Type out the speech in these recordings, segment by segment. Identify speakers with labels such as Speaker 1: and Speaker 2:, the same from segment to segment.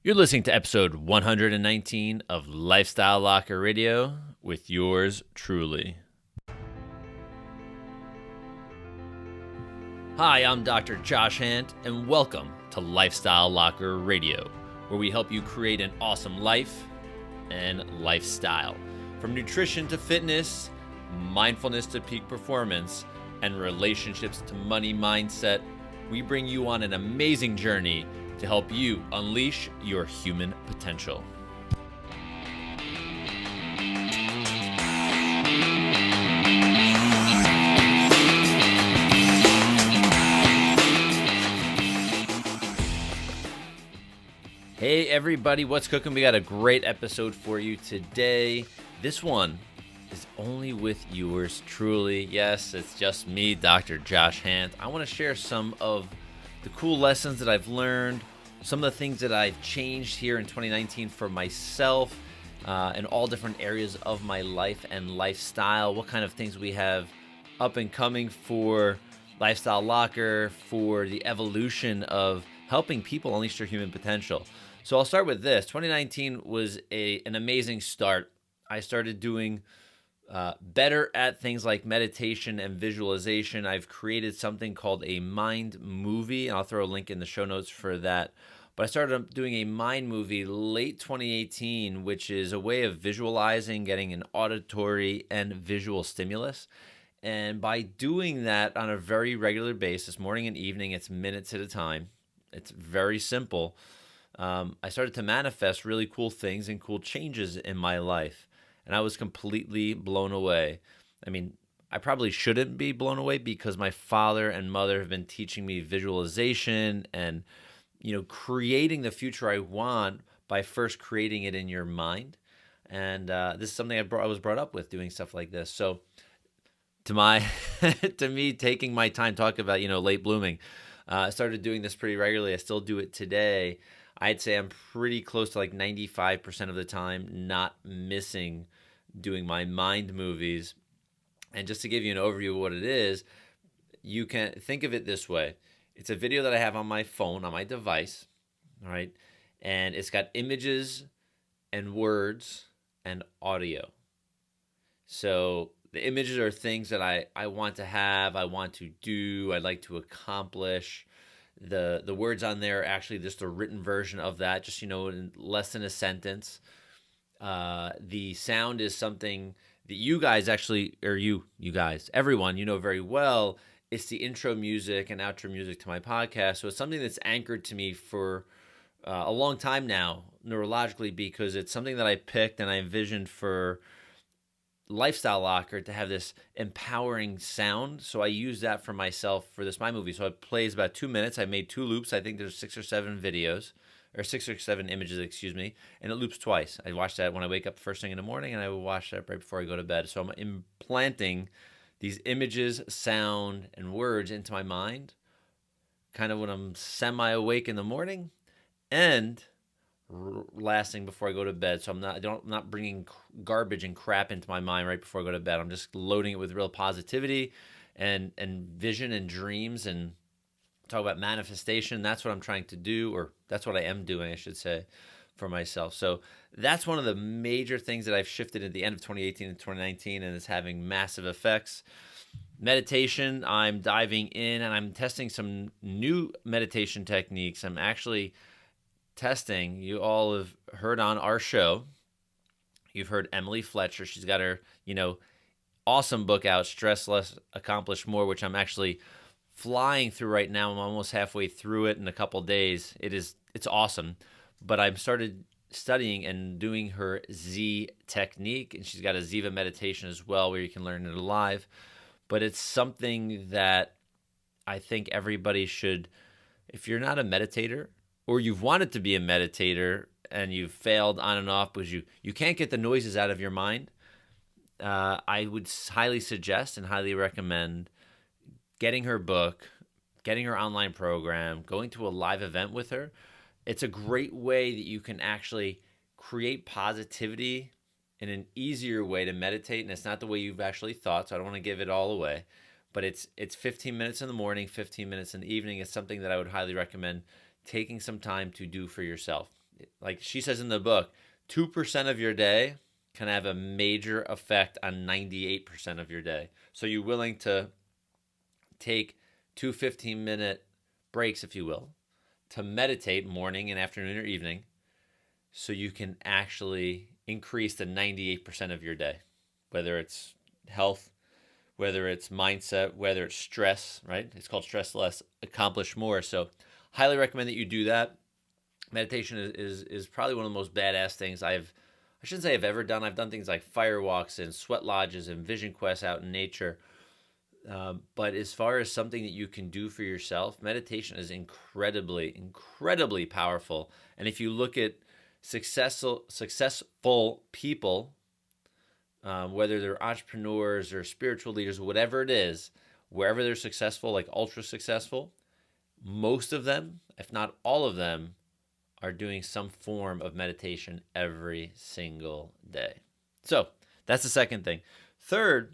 Speaker 1: You're listening to episode 119 of Lifestyle Locker Radio with yours truly. Hi, I'm Dr. Josh Handt, and welcome to Lifestyle Locker Radio, where we help you create an awesome life and lifestyle. From nutrition to fitness, mindfulness to peak performance, and relationships to money mindset, we bring you on an amazing journey to help you unleash your human potential. Hey everybody, what's cooking? We got a great episode for you today. This one is only with yours truly. Yes, it's just me, Dr. Josh Handt. I want to share some of the cool lessons that I've learned, some of the things that I've changed here in 2019 for myself in all different areas of my life and lifestyle, what kind of things we have up and coming for Lifestyle Locker, for the evolution of helping people unleash their human potential. So I'll start with this. 2019 was an amazing start. I started doing better at things like meditation and visualization. I've created something called a mind movie, and I'll throw a link in the show notes for that. But I started doing a mind movie late 2018, which is a way of visualizing, getting an auditory and visual stimulus. And by doing that on a very regular basis, morning and evening, it's minutes at a time. It's very simple. I started to manifest really cool things and cool changes in my life. And I was completely blown away. I mean, I probably shouldn't be blown away because my father and mother have been teaching me visualization and, creating the future I want by first creating it in your mind. And this is something I was brought up with, doing stuff like this. So to me, taking my time talking about, late blooming, I started doing this pretty regularly. I still do it today. I'd say I'm pretty close to like 95% of the time not missing doing my mind movies. And just to give you an overview of what it is, you can think of it this way. It's a video that I have on my phone, on my device, all right? And it's got images and words and audio. So the images are things that I want to have, I want to do, I'd like to accomplish. The words on there are actually just a written version of that, just, in less than a sentence. The sound is something that you guys actually, or you guys, everyone, very well. It's the intro music and outro music to my podcast. So it's something that's anchored to me for a long time now, neurologically, because it's something that I picked and I envisioned for Lifestyle Locker to have this empowering sound. So I use that for myself for this my movie. So it plays about 2 minutes. I made 2 loops. I think there's 6 or 7 videos, or 6 or 7 images, and it loops twice. I watch that when I wake up first thing in the morning, and I will watch that right before I go to bed. So I'm implanting these images, sound, and words into my mind, kind of when I'm semi-awake in the morning, and lasting before I go to bed. So I'm not bringing garbage and crap into my mind right before I go to bed. I'm just loading it with real positivity and vision and dreams, and talk about manifestation. That's what I'm trying to do, or that's what I am doing, I should say, for myself. So that's one of the major things that I've shifted at the end of 2018 and 2019, and it's having massive effects. Meditation, I'm diving in and I'm testing some new meditation techniques. I'm actually testing. You all have heard on our show, you've heard Emily Fletcher. She's got her, awesome book out, Stress Less, Accomplish More, which I'm actually flying through right now. I'm almost halfway through it in a couple days. It's awesome. But I've started studying and doing her Z technique, and she's got a Ziva meditation as well where you can learn it live. But it's something that I think everybody should, if you're not a meditator, or you've wanted to be a meditator and you've failed on and off because you can't get the noises out of your mind, I would highly suggest and highly recommend getting her book, getting her online program, going to a live event with her. It's a great way that you can actually create positivity in an easier way to meditate, and it's not the way you've actually thought, so I don't want to give it all away. But it's 15 minutes in the morning, 15 minutes in the evening. It's something that I would highly recommend taking some time to do for yourself. Like she says in the book, 2% of your day can have a major effect on 98% of your day. So you're willing to take two 15-minute breaks, if you will, to meditate morning and afternoon or evening so you can actually increase the 98% of your day, whether it's health, whether it's mindset, whether it's stress, right? It's called stress less, accomplish more. So highly recommend that you do that. Meditation is probably one of the most badass things I shouldn't say I've ever done. I've done things like fire walks and sweat lodges and vision quests out in nature. But as far as something that you can do for yourself, meditation is incredibly, incredibly powerful. And if you look at successful people, whether they're entrepreneurs or spiritual leaders, whatever it is, wherever they're successful, like ultra successful, most of them, if not all of them, are doing some form of meditation every single day. So that's the second thing. Third,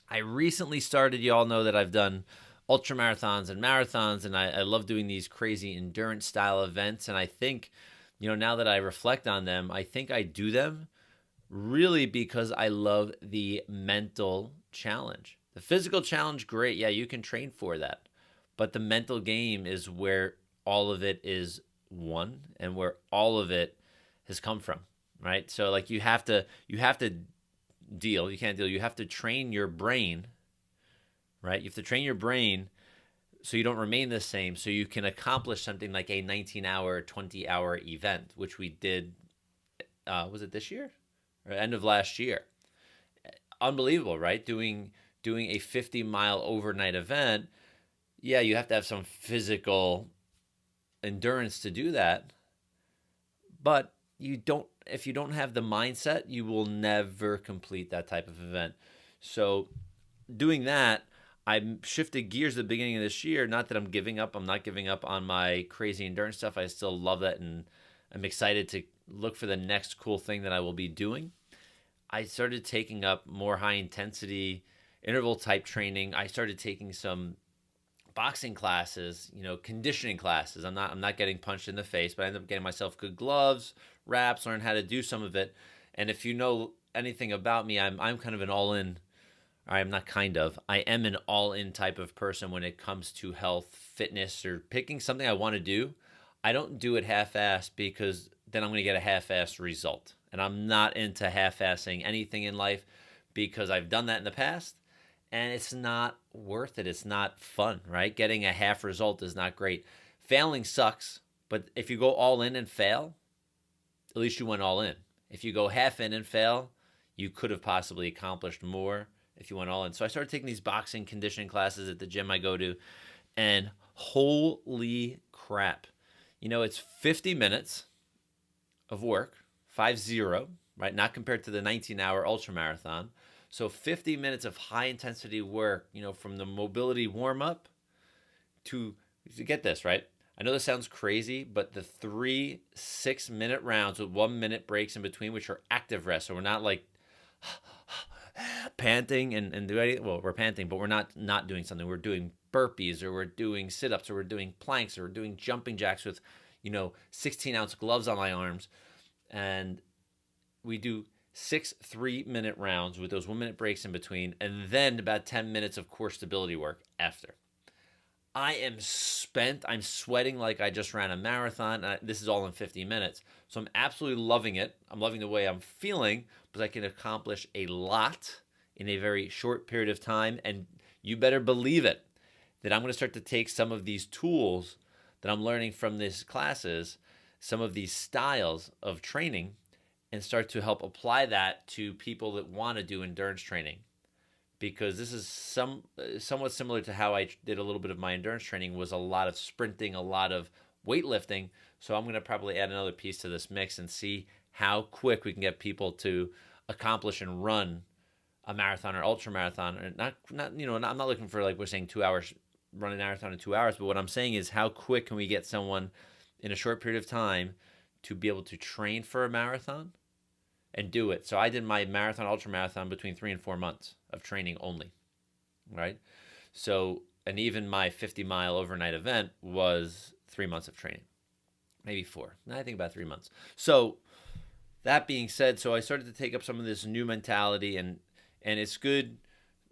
Speaker 1: I recently started, you all know that I've done ultra marathons and marathons, and I love doing these crazy endurance style events. And I think, now that I reflect on them, I think I do them really because I love the mental challenge. The physical challenge, great. Yeah, you can train for that. But the mental game is where all of it is won and where all of it has come from, right? So like you have to deal. You can't deal. You have to train your brain, right? You have to train your brain so you don't remain the same, so you can accomplish something like a 19-hour, 20-hour event, which we did, was it this year? Or end of last year. Unbelievable, right? Doing a 50-mile overnight event. Yeah, you have to have some physical endurance to do that. But if you don't have the mindset, you will never complete that type of event. So doing that, I shifted gears at the beginning of this year. Not that I'm giving up. I'm not giving up on my crazy endurance stuff. I still love that, and I'm excited to look for the next cool thing that I will be doing. I started taking up more high intensity interval type training. I started taking some boxing classes, conditioning classes. I'm not getting punched in the face, but I end up getting myself good gloves, wraps, learn how to do some of it. And if you know anything about me, I'm kind of an all-in. I'm not kind of. I am an all-in type of person when it comes to health, fitness, or picking something I want to do. I don't do it half-assed because then I'm going to get a half-assed result. And I'm not into half-assing anything in life because I've done that in the past. And it's not worth it. It's not fun, right? Getting a half result is not great. Failing sucks, but if you go all in and fail, at least you went all in. If you go half in and fail, you could have possibly accomplished more if you went all in. So I started taking these boxing conditioning classes at the gym I go to, and holy crap. It's 50 minutes of work, 50, right? Not compared to the 19-hour ultra marathon. So 50 minutes of high intensity work, from the mobility warm up to get this, right? I know this sounds crazy, but the 3 6-minute rounds with 1 minute breaks in between, which are active rest. So we're not like panting and doing, well, we're panting, but we're not doing something. We're doing burpees, or we're doing sit-ups, or we're doing planks, or we're doing jumping jacks with, 16-ounce gloves on my arms. And we do 6 3-minute rounds with those 1 minute breaks in between, and then about 10 minutes of core stability work after. I am spent. I'm sweating like I just ran a marathon. This is all in 50 minutes. So I'm absolutely loving it. I'm loving the way I'm feeling, because I can accomplish a lot in a very short period of time. And you better believe it, that I'm going to start to take some of these tools that I'm learning from these classes, some of these styles of training, and start to help apply that to people that want to do endurance training. Because this is somewhat similar to how I did a little bit of my endurance training, was a lot of sprinting, a lot of weightlifting. So I'm going to probably add another piece to this mix and see how quick we can get people to accomplish and run a marathon or ultra marathon. Or not I'm not looking for, like we're saying, 2 hours, run a marathon in 2 hours. But what I'm saying is, how quick can we get someone in a short period of time to be able to train for a marathon and do it? So I did my marathon, ultra marathon between 3 and 4 months of training only, right? So, and even my 50-mile overnight event was 3 months of training. maybe 4. I think about 3 months. So that being said, so I started to take up some of this new mentality, and it's good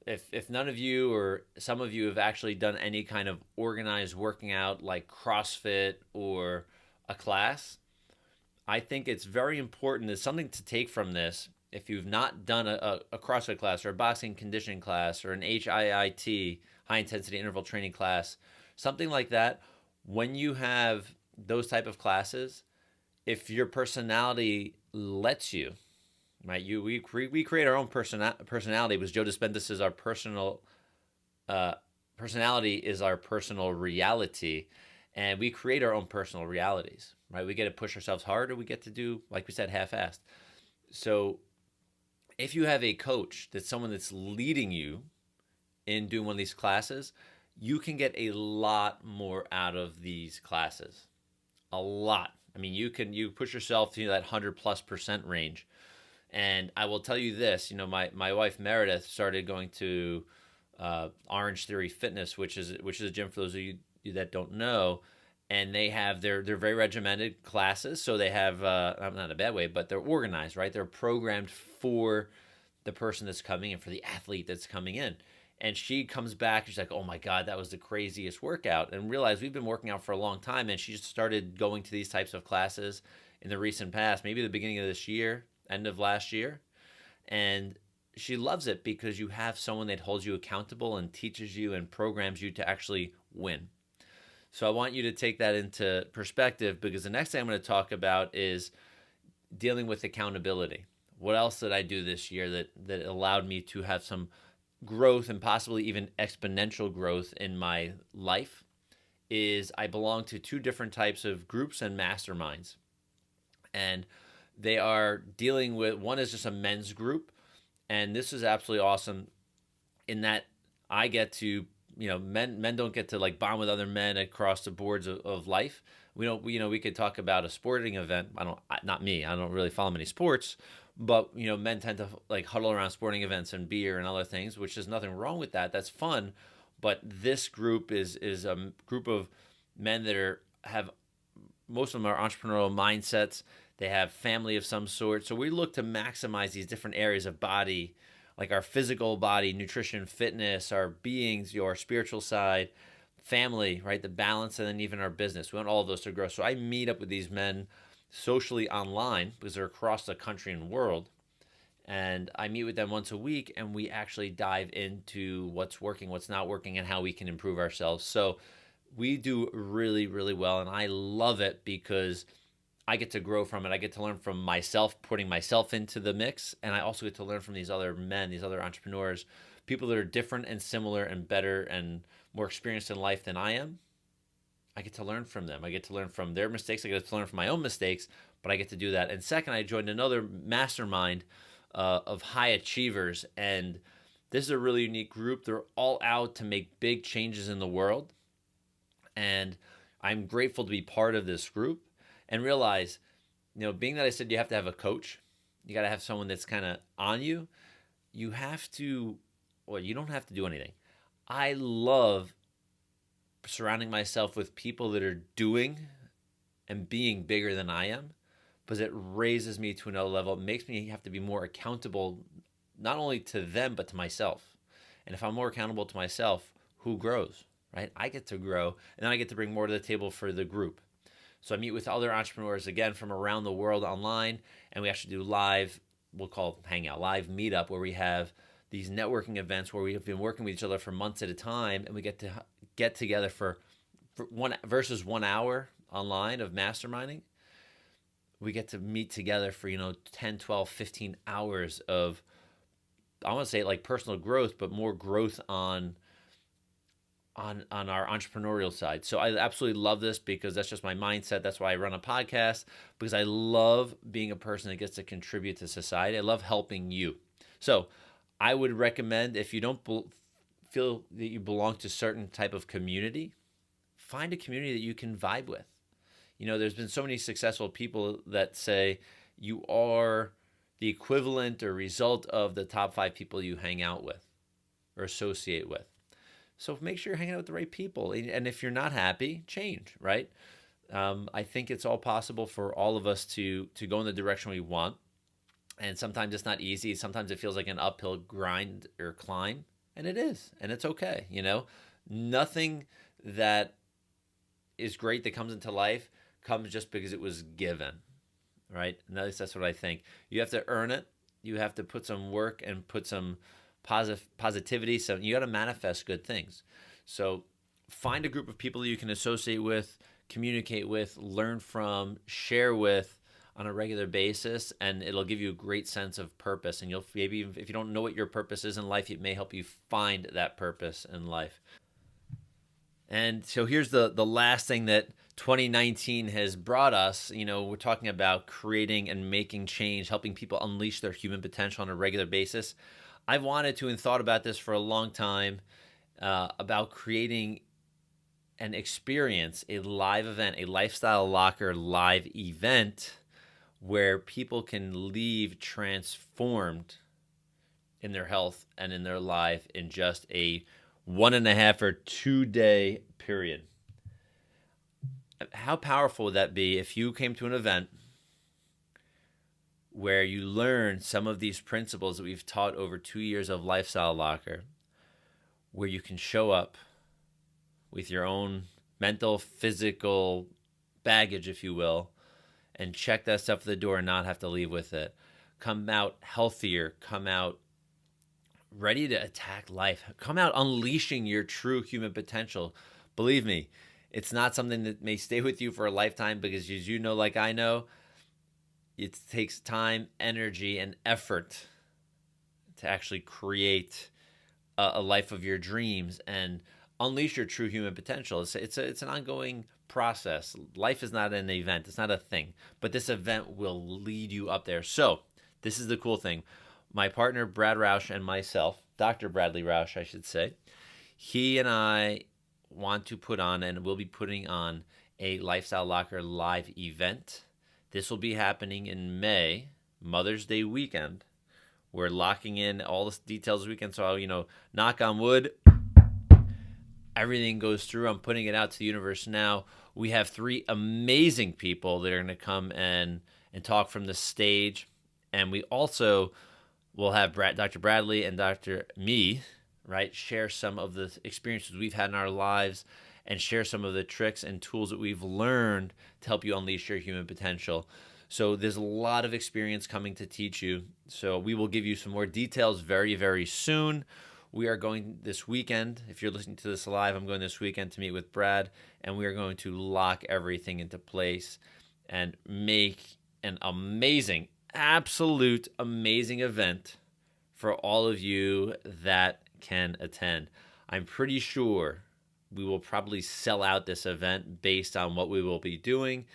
Speaker 1: if none of you or some of you have actually done any kind of organized working out like CrossFit or a class. I think it's very important. There's something to take from this. If you've not done a CrossFit class or a boxing conditioning class or an HIIT, high intensity interval training class, something like that, when you have those type of classes, if your personality lets you, right? We create our own personality, because Joe Dispenza says our uh, personality is our personal reality, and we create our own personal realities, right? We get to push ourselves hard, or we get to do, like we said, half-assed. So if you have a coach that's someone that's leading you in doing one of these classes, you can get a lot more out of these classes. A lot. I mean, you push yourself to that 100+% range. And I will tell you this, my wife Meredith started going to Orange Theory Fitness, which is a gym for those of you that don't know, and they have they're very regimented classes. So they have not in a bad way, but they're organized, right? They're programmed for the person that's coming in, for the athlete that's coming in. And she comes back, she's like, "Oh my God, that was the craziest workout," and realized we've been working out for a long time, and she just started going to these types of classes in the recent past, maybe the beginning of this year, end of last year. And she loves it because you have someone that holds you accountable and teaches you and programs you to actually win. So I want you to take that into perspective, because the next thing I'm going to talk about is dealing with accountability. What else did I do this year that allowed me to have some growth, and possibly even exponential growth in my life? Is I belong to 2 different types of groups and masterminds. And they are dealing with, one is just a men's group, and this is absolutely awesome in that I get to, men don't get to like bond with other men across the boards of life. We don't, we could talk about a sporting event. Not me, I don't really follow many sports, but men tend to like huddle around sporting events and beer and other things, which is nothing wrong with that. That's fun. But this group is a group of men that have, most of them are entrepreneurial mindsets. They have family of some sort. So we look to maximize these different areas of body, like our physical body, nutrition, fitness, our beings, your spiritual side, family, right? The balance, and then even our business. We want all of those to grow. So I meet up with these men socially online, because they're across the country and world. And I meet with them once a week, and we actually dive into what's working, what's not working, and how we can improve ourselves. So we do really, really well. And I love it because I get to grow from it. I get to learn from myself, putting myself into the mix. And I also get to learn from these other men, these other entrepreneurs, people that are different and similar and better and more experienced in life than I am. I get to learn from them. I get to learn from their mistakes. I get to learn from my own mistakes, but I get to do that. And second, I joined another mastermind of high achievers. And this is a really unique group. They're all out to make big changes in the world. And I'm grateful to be part of this group, and realize, being that I said you have to have a coach, you got to have someone that's kind of on you. You have to, well, you don't have to do anything. I love surrounding myself with people that are doing and being bigger than I am, because it raises me to another level. It makes me have to be more accountable, not only to them, but to myself. And if I'm more accountable to myself, who grows, right? I get to grow, and then I get to bring more to the table for the group. So I meet with other entrepreneurs, again, from around the world online, and we actually do live, we'll call Hangout, live meetup, where we have these networking events where we have been working with each other for months at a time, and we get to get together for 1 hour online of masterminding. We get to meet together for 10, 12, 15 hours of, I want to say like personal growth, but more growth on our entrepreneurial side. So I absolutely love this, because that's just my mindset. That's why I run a podcast, because I love being a person that gets to contribute to society. I love helping you. So I would recommend, if you don't feel that you belong to a certain type of community, find a community that you can vibe with. There's been so many successful people that say you are the equivalent or result of the top 5 people you hang out with or associate with. So make sure you're hanging out with the right people. And if you're not happy, change, right? I think it's all possible for all of us to go in the direction we want. And sometimes it's not easy. Sometimes it feels like an uphill grind or climb, and it is, and it's okay. Nothing that is great that comes into life comes just because it was given, right? And at least that's what I think. You have to earn it. You have to put some work and put some positivity. So you got to manifest good things. So find a group of people that you can associate with, communicate with, learn from, share with on a regular basis, and it'll give you a great sense of purpose. And you'll maybe, if you don't know what your purpose is in life, it may help you find that purpose in life. And so here's the last thing that 2019 has brought us. We're talking about creating and making change, helping people unleash their human potential on a regular basis. I've wanted to and thought about this for a long time, about creating an experience, a live event, a Lifestyle Locker live event where people can leave transformed in their health and in their life in just a 1.5 or 2 day period. How powerful would that be if you came to an event where you learned some of these principles that we've taught over 2 years of Lifestyle Locker, where you can show up with your own mental, physical baggage, if you will, and check that stuff at the door and not have to leave with it. Come out healthier, come out ready to attack life, come out unleashing your true human potential. Believe me, it's not something that may stay with you for a lifetime, because as you know, like I know, it takes time, energy, and effort to actually create a life of your dreams and unleash your true human potential. It's an ongoing process. Life is not an event. It's not a thing. But this event will lead you up there. So this is the cool thing. My partner, Brad Roush, and myself, Dr. Bradley Roush, I should say, he and I want to put on, and will be putting on, a Lifestyle Locker live event. This will be happening in May, Mother's Day weekend. We're locking in all the details this weekend. So, knock on wood, everything goes through. I'm putting it out to the universe now. We have 3 amazing people that are going to come and talk from the stage. And we also will have Dr. Bradley and Dr. Me, right, share some of the experiences we've had in our lives and share some of the tricks and tools that we've learned to help you unleash your human potential. So there's a lot of experience coming to teach you. So we will give you some more details very, very soon. We are going this weekend. If you're listening to this live, I'm going this weekend to meet with Brad, and we are going to lock everything into place and make an amazing, absolute amazing event for all of you that can attend. I'm pretty sure we will probably sell out this event based on what we will be doing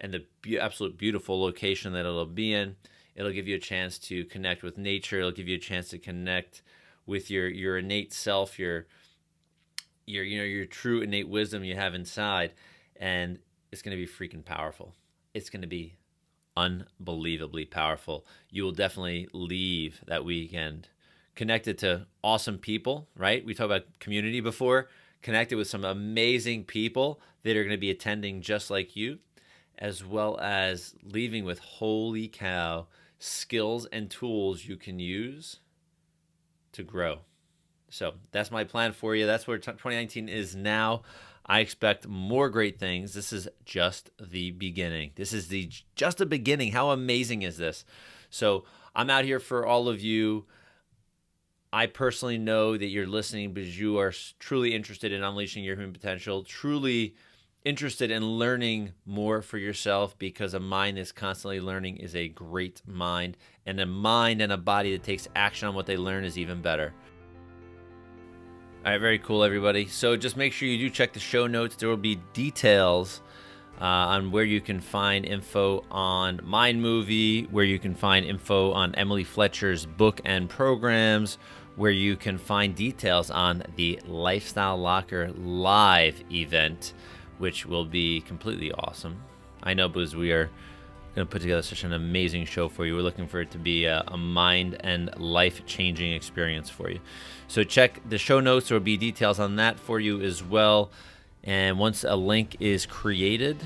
Speaker 1: and the absolute beautiful location that it'll be in. It'll give you a chance to connect with nature. It'll give you a chance to connect with your innate self, your true innate wisdom you have inside, and it's going to be freaking powerful. It's going to be unbelievably powerful. You will definitely leave that weekend connected to awesome people, right? We talked about community before, connected with some amazing people that are going to be attending just like you, as well as leaving with, holy cow, skills and tools you can use to grow. So that's my plan for you. That's where 2019 is now. I expect more great things. This is just the beginning. This is just the beginning. How amazing is this? So I'm out here for all of you. I personally know that you're listening because you are truly interested in unleashing your human potential, truly interested in learning more for yourself, because a mind that's constantly learning is a great mind, and a mind and a body that takes action on what they learn is even better. All right, very cool, everybody. So just make sure you do check the show notes. There will be details on where you can find info on Mind Movie, where you can find info on Emily Fletcher's book and programs, where you can find details on the Lifestyle Locker live event, which will be completely awesome. I know, because we are going to put together such an amazing show for you. We're looking for it to be a mind and life-changing experience for you. So check the show notes. There will be details on that for you as well. And once a link is created,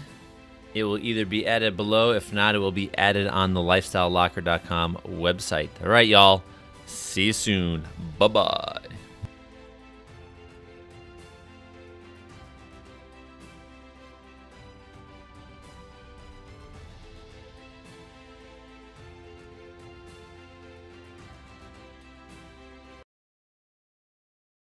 Speaker 1: It will either be added below. If not, it will be added on the lifestylelocker.com website. All right, y'all. See you soon. Bye-bye.